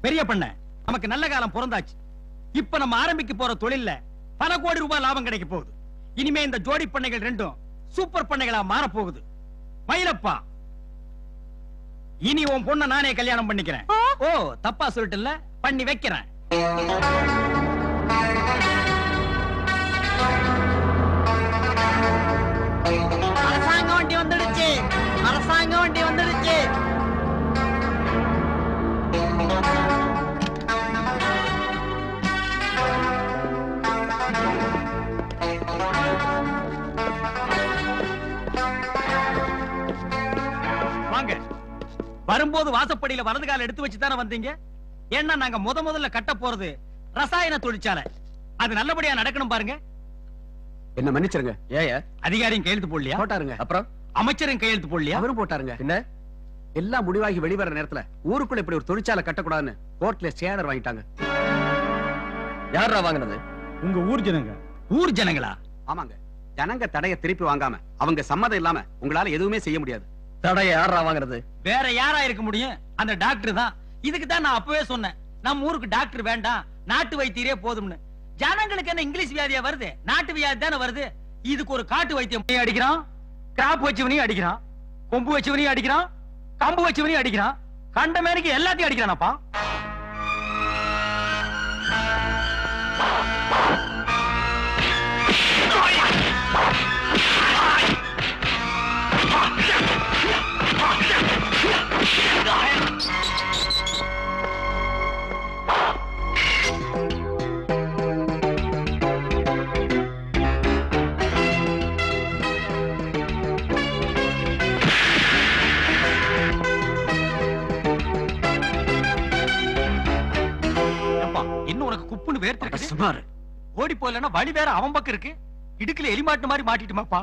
பெரிய பண்ண நமக்கு நல்ல காலம் பிறந்தாச்சு. இப்ப நம்ம ஆரம்பிக்க போற தொழில்ல பல கோடி ரூபாய் லாபம் கிடைக்க போகுது. இனிமே இந்த ஜோடி பண்ணைகள் ரெண்டும் சூப்பர் பண்ணைகளா மாற போகுது. மயிலப்பா, இனி உன் பொண்ண நானே கல்யாணம் பண்ணிக்கிறேன். ஓ, தப்பா சொல்லிட்டு பண்ணி வைக்கிறேன். அரசாங்க வண்டி வந்துடுச்சு, அரசாங்க வண்டி வந்துடுச்சு. வாங்க. வரும்போது வாசப்படியில வலது கால எடுத்து வச்சு தானே வந்தீங்க? ஏன்னா நாங்க முதல்ல கட்ட போறது ரசாயன தொழிற்சாலை. அது நல்லபடியா நடக்கணும் பாருங்க. என்ன மன்னிச்சிருங்க. ஏய அதிகாரியும் கையெழுத்து போடலையா? போட்டாருங்க. அப்புறம் அமைச்சரும் கையெழுத்து போடலையா? அவரும் போட்டாருங்க. என்ன எல்லாம் முடிவாகி வெளிவர நேரத்துல ஊருக்குள்ள இப்படி ஒரு தொழிற்சாலை கட்டக்கூடாதுன்னு கோர்ட்ல ஸ்டேடர் வாங்கிட்டாங்க. யாரா வாங்கினது? உங்க ஊர் ஜனங்க. ஊர் ஜனங்களா? ஆமாங்க. ஜனங்க தடைய திருப்பி வாங்காம அவங்க சம்மதம் இல்லாம உங்களால எதுவுமே செய்ய முடியாது. தடைய யாரா வாங்குறது? வேற யாரா இருக்க முடியும்? அந்த டாக்டர் தான். இதுக்கு தான் நான் அப்பவே சொன்னேன், நம்ம ஊருக்கு டாக்டர் வேண்டாம், நாட்டு வைத்தியரே போதும்னு. ஜனங்களுக்கு என்ன இங்கிலீஷ் வியாதியா வருது? நாட்டு வியாதி தானே வருது. இதுக்கு ஒரு காட்டு வைத்தியம் அடிக்கிறான், கிராப் வச்சவனையும் அடிக்கிறான், கொம்பு வச்சவனையும் அடிக்கிறான், கம்பு வச்சவனையும் அடிக்கிறான், கண்ட மேனுக்கு எல்லாத்தையும் அடிக்கிறானப்பா. சுமார் ஓடி போலன்னா வழி வேற அவன் பக்கம் இருக்கு. இடுக்குல எலிமாட்டு மாதிரி மாட்டிட்டுமாப்பா.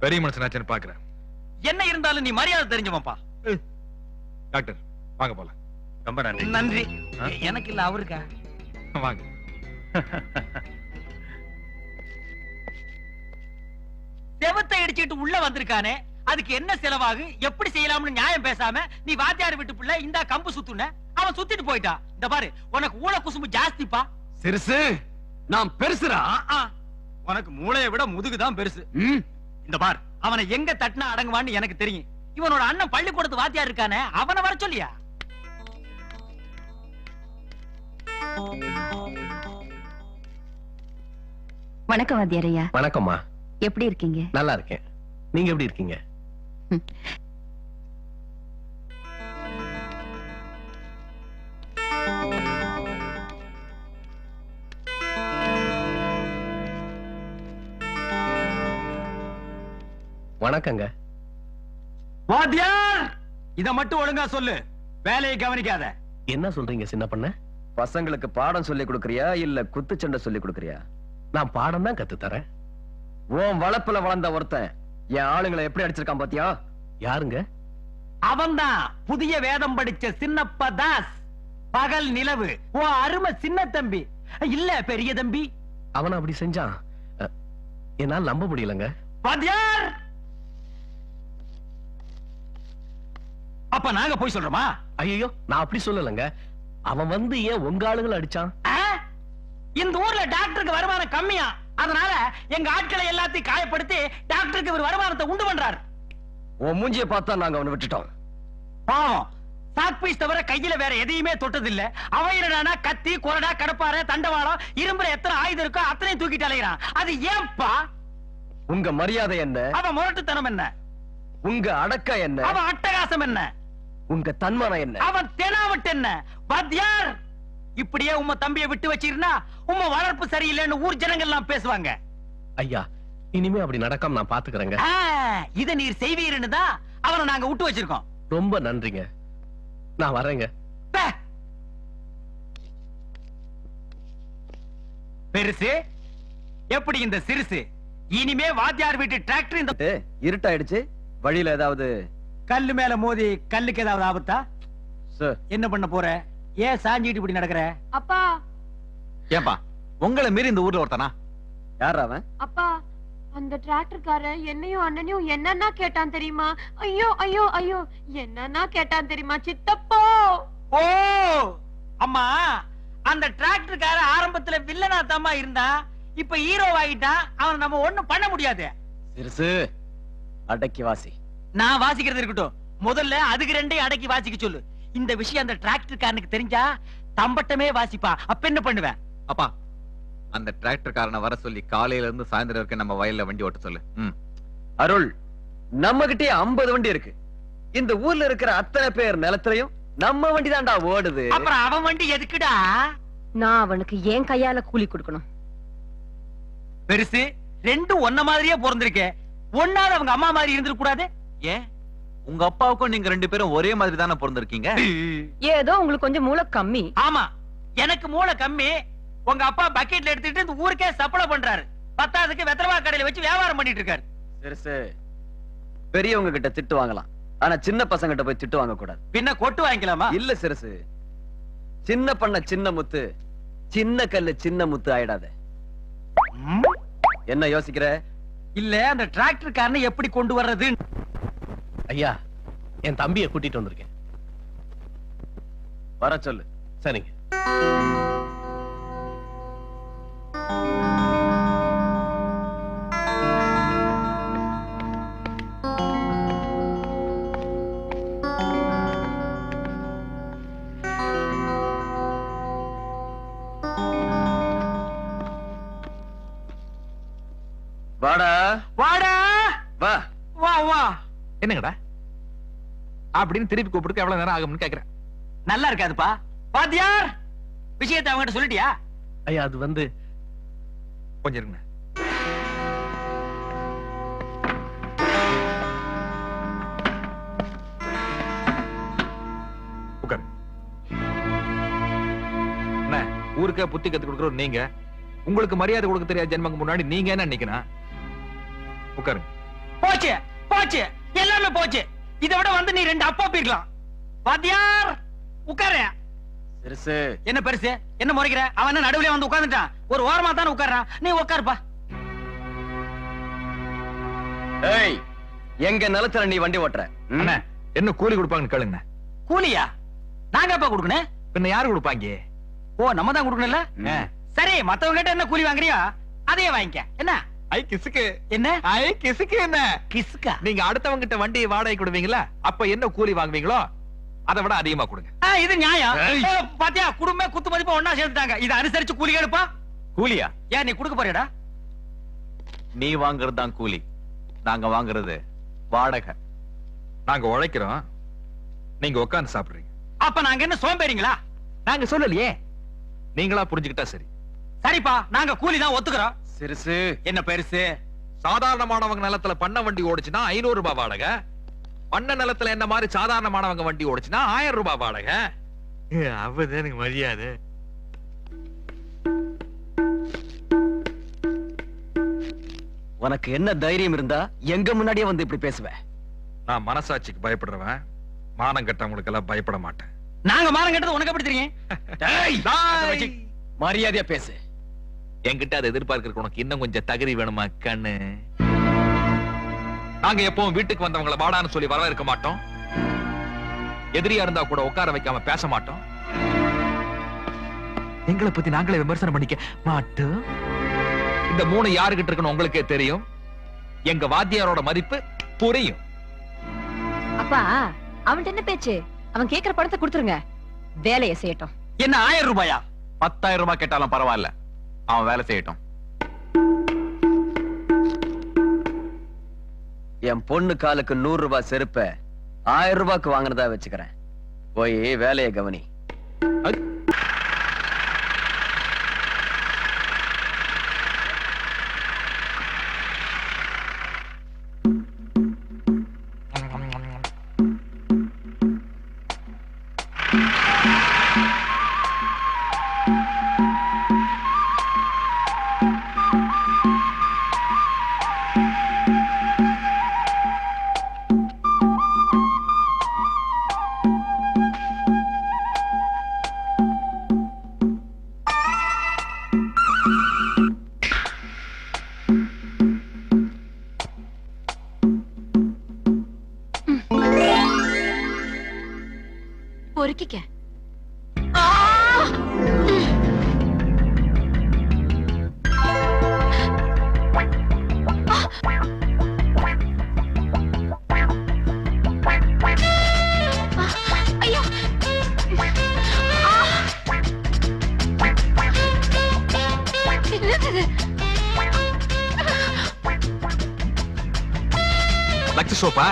பெரிய மனுஷனாச்சுன்னு பாக்குறேன். என்ன இருந்தாலும் நீ மரியாதை தெரிஞ்சவன்ப்பா. டாக்டர் வாங்க போலாம். ரொம்ப நன்றி. நன்றி எனக்கு இல்ல, அவருக்கா? வாங்க. செவத்தை இடிச்சிட்டு உள்ள வந்திருக்கானே, அதுக்கு என்ன செலவாகு, எப்படி செய்யலாம்னு நியாயம் பேசாம நீ வாத்தியார் விட்டு பிள்ளை இந்த கம்பு சுத்துன, அவன் சுத்திட்டு போயிட்டான். இந்த பாரு, உனக்கு ஊழ குசும்பு ஜாஸ்திப்பா. சிறுசு நான் பெருசுரா. உனக்கு மூளையை விட முதுகுதான் பெருசு. இந்த பார், அவனை எங்க தட்டினா அடங்குவான்னு எனக்கு தெரியும். இவனோட அண்ணன் பள்ளிக்கூடத்து வாத்தியார் இருக்கானே, அவனை வர சொல்லியா? வணக்கம் வாத்தியாரையா. வணக்கம்மா. எப்படி இருக்கீங்க? நல்லா இருக்கேன். நீங்க எப்படி இருக்கீங்க? வணக்கங்க. வாத்தியார், இத மட்டும் ஒழுங்கா சொல்லு, வேலையை கவனிக்காத. என்ன சொல்றீங்க சின்ன பண்ண? பசங்களுக்கு பாடம் சொல்லி கொடுக்கறியா இல்ல குத்துச்சண்டை சொல்லி கொடுக்கறியா? நான் பாடம் தான் கத்து தரேன். உன் வளப்புல வளர்ந்த ஒருத்தன் என் ஆளுங்களை எப்படி அடிச்சிருக்கான் பாத்தியா? யாருங்க? அவன்தான் புதிய வேதம் படிச்ச சின்னப்ப தாஸ், பகல் நிலவு. ஓ அருமை சின்ன தம்பி இல்ல பெரிய தம்பி. அவன் அப்படி செஞ்சான், என்னால நம்ப முடியலங்க. வாத்தியார், அப்ப நாங்க போய் சொல்றோமா? ஐயோ, நான் அப்படி சொல்லலங்க. அவன் வந்து ஏன் உங்க ஆளுங்களை அடிச்சான்? இந்த ஊர்ல டாக்டருக்கு வருமானம் கம்மியா, அதனால எங்க ஆட்களை எல்லாத்தையும் காயப்படுத்தி டாக்டருக்கு ஒரு வருமானத்தை உண்டு பண்றாரு. உன் மூஞ்சியை பார்த்தா நாங்க அவனை விட்டுட்டோம். பாவம், சாக்பீஸ் தவிர கையில வேற எதையுமே தொட்டதில்ல. அவையினா கத்தி, கொரடா, கடப்பாரை, தண்டவாளம், இரும்புல எத்தனை ஆயுதம் இருக்கோ அத்தனை தூக்கிட்டு அலைகிறான். அது ஏன்பா? உங்க மரியாதை என்ன? அவன் முரட்டுத்தனம் என்ன? உங்க அடக்கம் என்ன? அவன் அட்டகாசம் என்ன? உங்க தன்மானம் என்ன? அவன் தெனாவட்டு என்ன? வாத்தியார், இப்படியே உம்ம தம்பியை விட்டு வச்சிருந்தா உம்ம வளர்ப்பு சரியில்லைன்னு ஊர் ஜனங்கள் எல்லாம் பேசுவாங்க. ஐயா, இனிமே அப்படி நடக்காம நான் பாத்துக்கிறேங்க. இத நீர் செய்வீர்னு தான் அவனை நாங்க விட்டு வச்சிருக்கோம். ரொம்ப நன்றிங்க. நான் வரேங்க. பெருசு எப்படி இந்த சிறுசு? இனிமே வாத்தியார் வீட்டு டிராக்டர் இந்த இருட்டாயிடுச்சு. வழியில ஏதாவது கல்லு மேல மோதி கல்லுக்கு ஏதாவது ஆபத்தா? சார், என்ன பண்ண போற? ஏன் சாஞ்சிட்டு இப்படி நடக்கிற? அப்பா, ஏன்பா உங்களை மீறி இந்த ஊர்ல ஒருத்தனா? யார் அவன்? அப்பா, அந்த டிராக்டர்கார என்னையும் அண்ணனையும் என்னன்னா கேட்டான் தெரியுமா? ஐயோ ஐயோ ஐயோ என்னன்னா கேட்டான் தெரியுமா சித்தப்போ? ஓ அம்மா, அந்த டிராக்டர்கார ஆரம்பத்துல வில்லனா தாமா இருந்தா, இப்ப ஹீரோ ஆகிட்டான். அவன் நம்ம ஒண்ணும் பண்ண முடியாது. சிறுசு அடக்கி வாசி. நான் வாசிக்கிறது இருக்கட்டும், முதல்ல அதுக்கு ரெண்டையும் அடக்கி வாசிக்க சொல்லு. இந்த விஷயம் அந்த டிராக்டர்காரனுக்கு தெரிஞ்சா தம்பட்டமே வாசிப்பா. அப்ப என்ன பண்ணுவேன்? அப்பா, அந்த டிராக்டர்காரனை வர சொல்லி காலையில இருந்து சாயந்தரம் வரைக்கும் நம்ம வயல்ல வண்டி ஓட்ட சொல்லு. அருள், நம்ம கிட்டே 50 வண்டி இருக்கு. இந்த ஊர்ல இருக்கிற அத்தனை பேர் நிலத்திலையும் நம்ம வண்டி தான்டா ஓடுது. அப்புறம் அவன் வண்டி எதுக்குடா? நான் அவனுக்கு என் கையால கூலி கொடுக்கணும். பெருசு, ரெண்டும் ஒன்ன மாதிரியே பிறந்திருக்கே. ஒன்னாவது அவங்க அம்மா மாதிரி இருந்திருக்க கூடாது? ஏன், உங்க அப்பாவுக்கும் நீங்க 2 பேரும் ஒரே மாதிரி தானே பிறந்திருக்கீங்க. ஏதோ உங்களுக்கு கொஞ்சம் மூளை கம்மி. ஆமா, எனக்கு மூளை கம்மி. உங்க அப்பா பக்கெட்ல எடுத்துட்டு இந்த ஊருக்கே சப்ளை பண்றாரு. 10க்கு வெத்தரவா கடையில வச்சு வியாபாரம் பண்ணிட்டு இருக்காரு. சிறுசு, பெரியவங்க கிட்ட திட்டு வாங்கலாம், ஆனா சின்ன பசங்க கிட்ட போய் திட்டு வாங்க கூடாது. பின்ன கொட்டு வாங்கிக்கலாமா? இல்ல சிறுசு, சின்ன பண்ண சின்ன முத்து, சின்ன கல்லு சின்ன முத்து ஆயிடாத. என்ன யோசிக்கிற? இல்ல, அந்த டிராக்டர்காரனை எப்படி கொண்டு வர்றது? ஐயா, என் தம்பியை கூட்டிட்டு வந்திருக்கேன். வர சொல்லு. சரிங்க. வாடா வாடா, வா. வா வா. என்னங்கடா அப்படின்னு திருப்பி கூப்பிட்டு எவ்வளவு நேரம் ஆகும்னு கேக்குறேன். நல்லா இருக்காதுப்பா. வாத்தியார், விஷயத்தை அவங்ககிட்ட சொல்லிட்டியா? ஐயா, அது வந்து கொஞ்சம் இருங்க. உட்காரு. என்ன, ஊருக்கே புத்தி கத்து கொடுக்குறோம் நீங்க. உங்களுக்கு மரியாதை கொடுக்க தெரியாத ஜென்மக்கு முன்னாடி நீங்க என்ன நினைக்கணும்? உட்காருங்க. போச்சு போச்சு, எல்லாமே போச்சு. இதை விட வந்து நீ 2 அப்பா போயிருக்கலாம். வாத்தியார், உட்காரு. சிறுசு, என்ன பெருசு, என்ன முறைக்கிற? அவன் என்ன நடுவுல வந்து உட்கார்ந்துட்டான்? ஒரு ஓரமா தானே உட்கார்றான். நீ உட்காருப்பா. ஏய், எங்க நிலத்துல நீ வண்டி ஓட்டுற? அண்ணா, என்ன கூலி கொடுப்பாங்கன்னு கேளுங்க. கூலியா? நாங்க அப்பா கொடுக்கணும். பின்ன யாரு கொடுப்பாங்க? ஓ, நம்ம தான் கொடுக்கணும்ல. சரி, மத்தவங்க கிட்ட என்ன கூலி வாங்குறியா அதையே வாங்கிக்க. என்ன ஐ கிசுக்கு, என்ன ஐ கிசுக்கு, என்ன கிஸ்கா? நீங்க அடுத்தவங்க கிட்ட வண்டியை வாடகை கொடுவீங்களா? அப்ப என்ன கூலி வாங்குவீங்களோ அதை விட அதிகமா கொடுங்க. இது நியாயம். பாத்தியா, குடும்ப குத்து மதிப்பா ஒன்னா சேர்த்துட்டாங்க. இதை அனுசரிச்சு கூலி எடுப்பா. கூலியா? ஏன் நீ கொடுக்க போறியடா? நீ வாங்குறது தான் கூலி, நாங்க வாங்குறது வாடகை. நாங்க உழைக்கிறோம், நீங்க உட்கார்ந்து சாப்பிடுறீங்க. அப்ப நாங்க என்ன சோம்பேறிங்களா? நாங்க சொல்லலையே, நீங்களா புரிஞ்சுக்கிட்டா சரி. சரிப்பா, நாங்க கூலி தான் ஒத்துக்கிறோம். சிறுசு, என்ன பெருசு? சாதாரணமானவங்க நிலத்துல பண்ண வண்டி ஓடுச்சுன்னா 500 ரூபாய் வாடகை. பண்ண நிலத்துல என்ன மாதிரி சாதாரணமானவங்க வண்டி ஓடுச்சுன்னா 1000 ரூபாய் வாடகை. அப்பதான் எனக்கு மரியாதை. உனக்கு என்ன தைரியம் இருந்தா எங்க முன்னாடியே வந்து இப்படி பேசுவ? நான் மனசாட்சிக்கு பயப்படுறவன், மானம் கட்டவங்களுக்கு எல்லாம் பயப்பட மாட்டேன். நாங்க மானம் கட்டது உனக்கு எப்படி தெரியும்? மரியாதையா பேசு. என்கிட்ட அதை எதிர்பார்க்க உனக்கு இன்னும் கொஞ்சம் தகுதி வேணுமா கண்ணு? நாங்க எப்பவும் வீட்டுக்கு வந்தவங்களை வாடான்னு சொல்லி வரவேற்க மாட்டோம். எதிரியா இருந்தா கூட உட்கார வைக்காம பேச மாட்டோம். எங்களை பத்தி நாங்களே விமர்சனம் பண்ணிக்க மாட்டோம். இந்த 3 யாருகிட்ட இருக்குன்னு உங்களுக்கே தெரியும். எங்க வாத்தியாரோட மதிப்பு புரியும். அப்பா, அவன்கிட்ட என்ன பேச்சு? அவன் கேக்குற பணத்தை கொடுத்துருங்க, வேலையை செய்யட்டும். என்ன 1000 ரூபாயா? 10,000 ரூபாய் கேட்டாலும் பரவாயில்ல, அவன் வேலை செய்யட்டும். என் பொண்ணு காலுக்கு 100 ரூபாய் செருப்ப 1000 ரூபாய்க்கு வாங்கினதா வச்சுக்கிறேன். போய் வேலையை கவனி. பொறுக்கிக்க. ஐயோ! லக்ஸ் சோப்பா?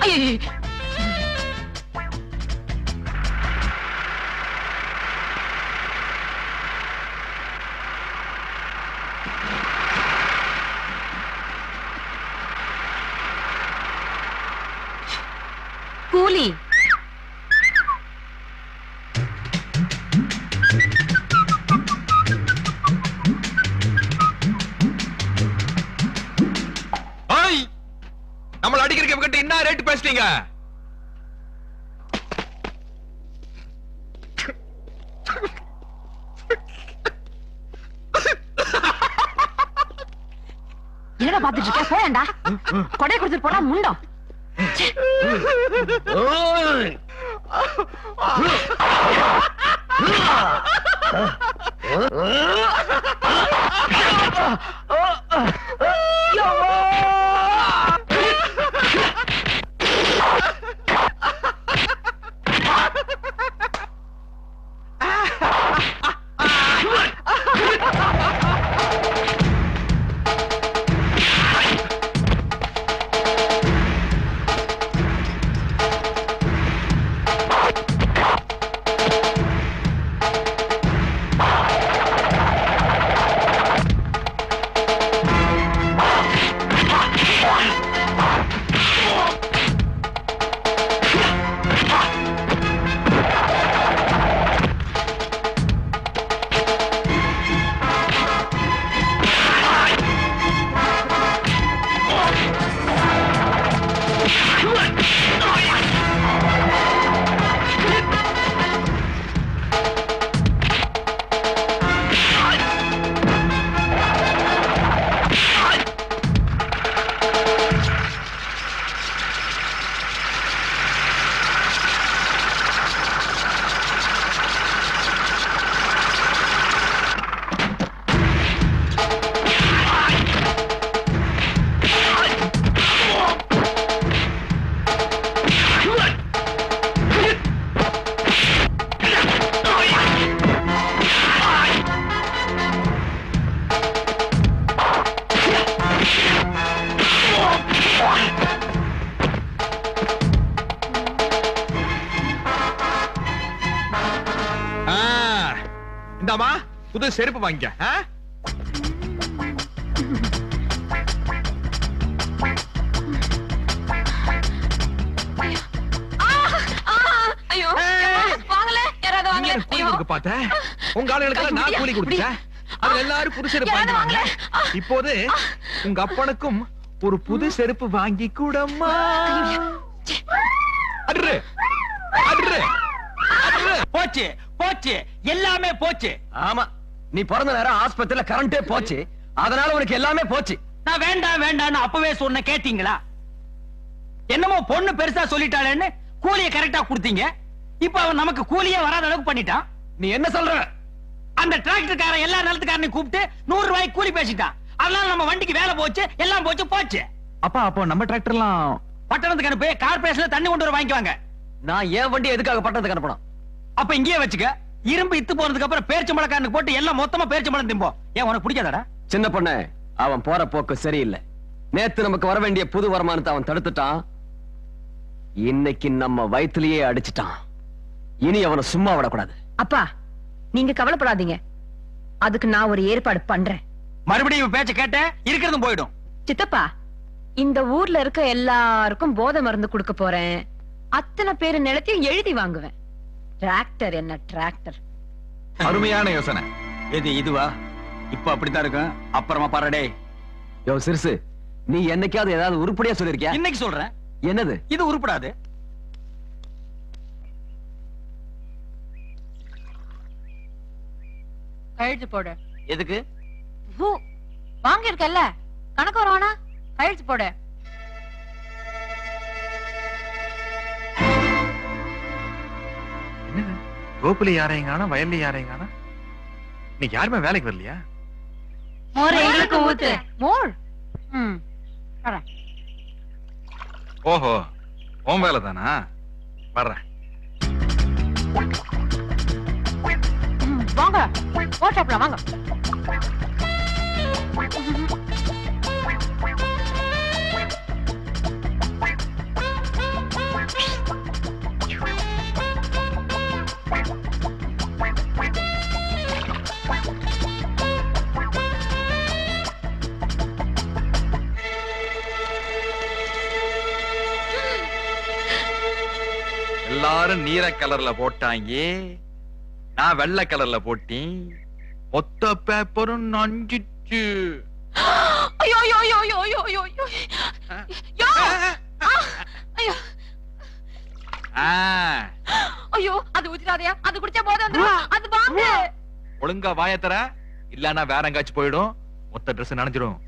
ஐயோ! கூலி. நம்மள அடிக்கிறதுக்கு கிட்ட என்ன ரேட் பேசுறீங்க? என்னடா பாத்துட்டு இருக்க? போயேன்டா. கொடை கொடுத்துட்டு போடா முண்டம். இந்தாமா புது செருப்பு வாங்கிக்க. ஐயோ! வாங்கல, யாராவது வாங்கல. கூலி கொடுக்க பார்த்தேன். உங்க ஆளுகளுக்கு நான் கூலி கொடுத்தேன். அது எல்லாரும் புது செருப்பு வாங்கினாங்க. இப்போது உங்க அப்பனுக்கும் ஒரு புது செருப்பு வாங்கி கூடம்மா. அட்ரு அட்ரு அட்ரு. போச்சு போச்சு, எல்லாமே போச்சு. ஆமா, நீ பிறந்த நேரம் ஆஸ்பத்திரியில கரண்டே போச்சு. அதனால உனக்கு எல்லாமே போச்சு. நான் வேண்டாம் வேண்டாம்னு அப்பவே சொன்ன, கேட்டீங்களா? என்னமோ பொண்ணு பெருசா சொல்லிட்டாளேன்னு கூலியை கரெக்டா கொடுத்தீங்க. இப்ப அவன் நமக்கு கூலியே வராத அளவுக்கு பண்ணிட்டான். நீ என்ன சொல்ற? அந்த டிராக்டர்காரன் எல்லா நிலத்துக்காரனையும் கூப்பிட்டு 100 ரூபாய்க்கு கூலி பேசிட்டான். அதனால நம்ம வண்டிக்கு வேலை போச்சு, எல்லாம் போச்சு போச்சு. அப்பா அப்போ நம்ம டிராக்டர்லாம் பட்டணத்துக்கு அனுப்பி கார்பரேஷன்ல தண்ணி கொண்டு வர வாங்கிக்குவாங்க. நான் ஏன் வண்டி எதுக்காக பட்டணத்துக்கு அனுப்பணும்? அப்ப இங்கேயே வச்சுக்க. இரும்பு இத்து போனதுக்கு அப்புறம் பேரிச்சம்பழக்காரனுக்கு போட்டு எல்லாம் மொத்தமா பேரிச்சம்பழம் திம்போம். ஏன் உனக்கு பிடிக்காதடா? சின்ன பொண்ணு, அவன் போற போக்கு சரியில்லை. நேத்து நமக்கு வர வேண்டிய புது வருமானத்தை அவன் தடுத்துட்டான். இன்னைக்கு நம்ம வயிற்றுலயே அடிச்சிட்டான். இனி அவனை சும்மா விடக்கூடாது. அப்பா, நீங்க கவலைப்படாதீங்க. அதுக்கு நான் ஒரு ஏற்பாடு பண்றேன். மறுபடியும் பேச்ச கேட்ட இருக்கிறதும் போயிடும். சித்தப்பா, இந்த ஊர்ல இருக்க எல்லாருக்கும் போதை மருந்து கொடுக்க போறேன். அத்தனை பேரு நிலத்தையும் எழுதி வாங்குவேன். டிராக்டர் என்ன டிராக்டர். அருமையான யோசனை. எது இதுவா? இப்ப அப்படித்தான் இருக்கும். அப்புறமா பாருடே. யோ சிறுசு, நீ என்னைக்காவது ஏதாவது உருப்படியா சொல்லிருக்கியா? இன்னைக்கு சொல்றேன். என்னது? இது உருப்படாது. கழுத்து போடு. எதுக்கு? வாங்கி இருக்கல்ல, கணக்கு வருவானா? கையெழுத்து போடு. என்னது தோப்புல யாரையும் காணோம், வயல்ல யாரையும் காணோம். இன்னைக்கு யாருமே வேலைக்கு வரலையா? மோர் எங்களுக்கு ஊத்து. மோர். வரேன். ஓஹோ, உன் வேலை தானா? வர்றேன். வாங்க, மோர் சாப்பிடலாம் வாங்க. எல்லாரும் நீல கலர்ல போட்டாங்க, நான் வெள்ளை கலர்ல போட்டேன். மொத்த பேப்பரும் நஞ்சிச்சு. ஐயோ ஐயோ ஐயோ ஐயோ ஐயோ ஐயோ ஐயோ. ஐயோ ஐயோ, அது ஊத்திடாதயா, அது குடிச்சா போத வந்துரும். அது வாங்க. ஒழுங்கா வாயத்தர, இல்லன்னா வேற எங்காச்சும் போயிடும். மொத்த ட்ரெஸ் நனைஞ்சிரும்.